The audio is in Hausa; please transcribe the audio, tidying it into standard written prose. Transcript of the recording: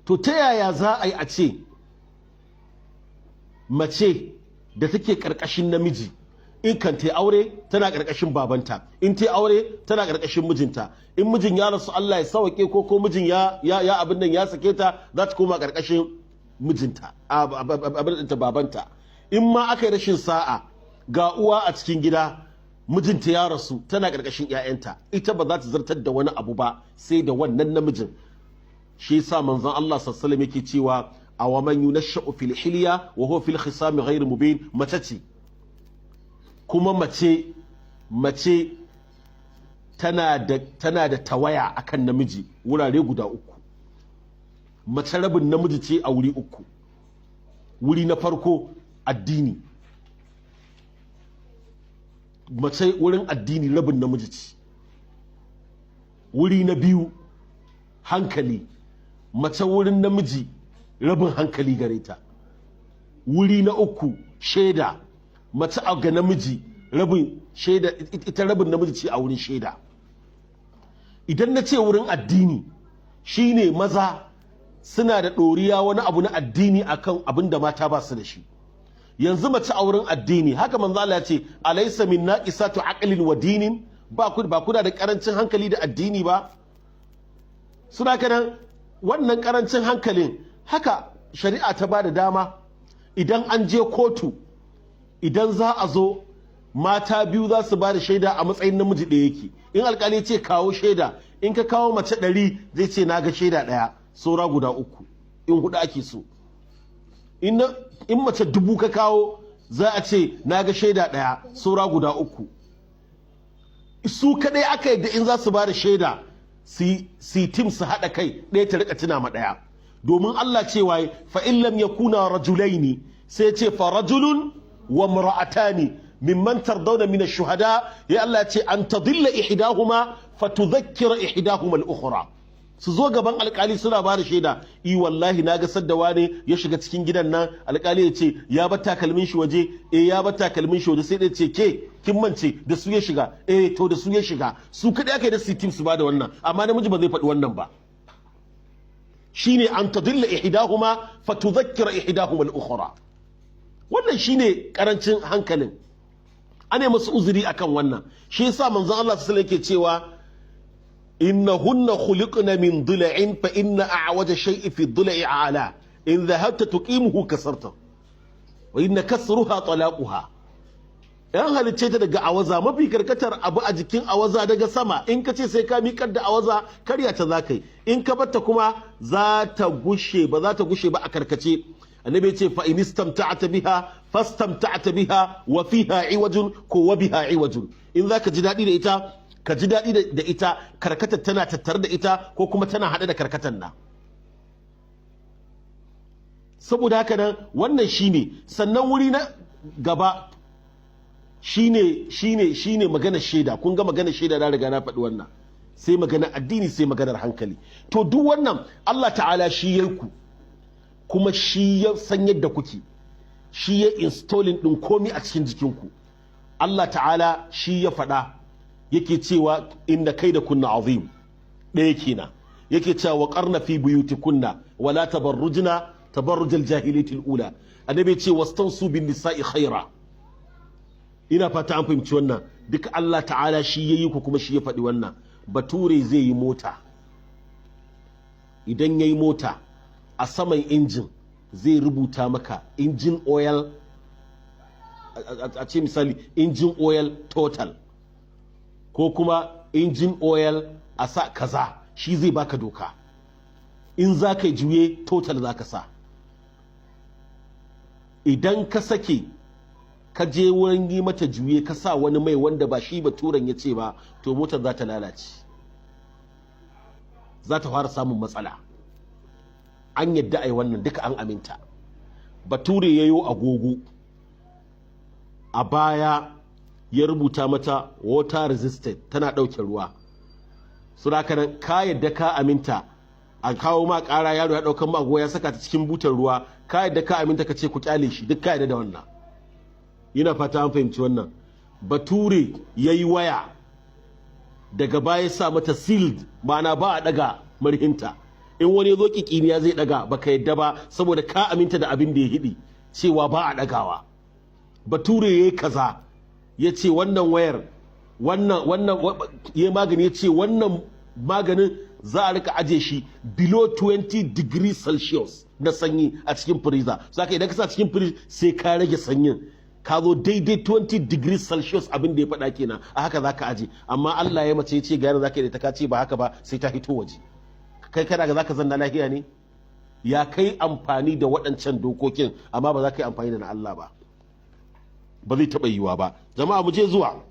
to ta yaya za a yi a ce mace da take karkashin namiji in kan ta aure tana karkashin babanta, in ta aure tana karkashin mijinta, in mijin ya rasu Allah ya sauke ko mijin ya abin nan ya sake ta za ta koma karkashin mijinta abin da babanta. In ma aka yi rashin sa'a ga uwa a cikin gida mijinta ya rasu tana karkashin ƴaƴanta, ita ba za ta zartar da wani abu ba sai da wannan namijin. shi yasa manzon Allah sallallahu alaihi wasallam yake cewa aw man yunashsha'u fil hilya wa huwa fil khisam ghayr mubin, mace ce kuma mace tana da tawaya akan namiji wurare guda uku. Mace rabin namiji ce a wuri uku. Wuri na farko addini, mace wurin addini rabin namiji ce. Wuri na biyu hankali, mace wurin namiji rabin hankali gare ta. Wuri na uku shaida, mace a ga namiji rabin shaida, ita rabin namiji ce a wurin shaida. Idan na ce wurin addini shine maza suna da ɗoriya wani abu na addini akan abin da mata ba su da shi. Yanzu mace a wurin addini haka manzo Allah ya ce alaysa min naqisatu aqlin wa dinin, ba kuna da karancin hankali da addini ba. Suna kanan wannan karancin hankalin haka shari'a ta ba da dama idan an je kotu, idan za a zo mata biyu za su ba da shaida a matsayin namiji ɗaya yake. In alkali ce kawo shaida, in ka kawo mace 100 zai ce na ga shaida ɗaya, saura guda 3 in 4 ake so. In mace 1000 ka kawo za a ce na ga shaida ɗaya, saura guda 3. Su kaɗai aka yadda in za su ba da shaida si tim su haɗa kai ɗaya ta rika tuna ma ɗaya. Domin Allah cewa fa in lam yakuna rajulaini sai ce fa rajulun wa imra'atani mimman tardawna min ash-shuhada, ya Allah ce an tadilla ihdahuma fatudhakkira ihdahuma al-ukhra. Su zo gaban alkali suna ba da shaida, wallahi na ga saddawa ne ya shiga cikin gidan nan. Alkali ya ce ya bar takalmin shi waje, ya bar takalmin shi waje, sai dai ce ke kin mance da su ya shiga, to da su ya shiga. Su kadai aka yi da sitim su ba da wannan, amma namiji ba zai faɗi wannan ba. Shine an tadilla ihdahuma fatudhakkira ihdahuma al-ukhra. Wannan shine karancin hankalin. Ane masu uzuri akan wannan. Shi yasa manzon Allah sallallahu alaihi wasallam yake cewa innahunna khuliqna min dhila'in fa inna a'waja shay'in fi dhila'i a'la in dhahabta tuqimuhu kasarta wa inna kasruha talaquha. Yan halicce ta daga awaza, mafi karkatar abu a jikin awaza daga sama. In ka ce sai ka miƙar da awaza karya ta za ka yi, in ka batta kuma za ta gushe ba a karkace. Annabi ce fa in istamta'ta biha fastamta'ta biha wa fiha iwajun ko wa biha iwajun. In zaka ji daɗi da ita ka ji daɗi da ita, karkatar tana tattare da ita ko kuma tana haɗe da karkatar na. Saboda haka nan wannan shine. Sannan wuri na gaba shine maganar shaida. Kun ga maganar shaida na riga na faɗi wannan. Sai maganar addini, sai maganar hankali. To duk wannan Allah ta'ala shi yayi ku, kuma shi ya san yadda kuke, shi ya installing ɗin komi a cikin jikinku. Allah ta'ala shi ya faɗa yake cewa inna kaida kunna azim, ɗaya kenan. Yake cewa wa qarna fi buyutikunna wala tabarrujna tabarrujal jahiliyatil ula. Annabi ce wastansu bin nisa'i khaira. Ina fata an fahimci wannan. Duk Allah ta'ala shi yayi ku kuma shi ya faɗi wannan. Bature zai yi mota, idan yayi mota a saman injin zai rubuta maka engine oil, a ce misali engine oil total, ko kuma engine oil a sa kaza. Shi zai baka doka. In za ka juye total za ka sa. Idan ka sake ka je wurin yi mata juye ka sa wani mai wanda ba shi baturen ya ce ba, to motar za ta lalace, za ta fara samun matsala. An yadda ai wannan duka an aminta. Bature yayo agogo a baya ya rubuta mata water resistant, tana ɗauke ruwa. Suna kanan ka yadda ka aminta a kawo ma ƙara, yaro ya ɗaukan ma agogo ya saka ta cikin butar ruwa, ka yadda ka aminta ka ce ku kyale shi, duk ka yadda da wannan. Ina fata an fahimci wannan. Bature yayi waya daga baya sa mata sealed, ma'ana ba a daga marhinta. in wani ya zo kikiniya zai daga baka yadda ba saboda ka aminta da abin da ya hidi cewa ba a dagawa. Bature yayi kaza ya ce wannan wayar wannan ya magani ya ce wannan maganin za a rika aje shi below 20 degrees Celsius na sanyi a cikin freezer. Saka idan ka sa cikin freezer sai ka rage sanyin ka zo daidai 20 degrees Celsius abin da ya faɗa kenan a haka za ka aje. Amma Allah ya mace ya ce ga yana za ka yi da ta ce ba haka ba sai ta hito waje. Kai kana ga za ka zanna lafiya ne? Ya kai amfani da waɗancan dokokin amma ba za ka yi amfani da na Allah ba. Ba zai taɓa yiwa ba. Jama'a mu je zuwa.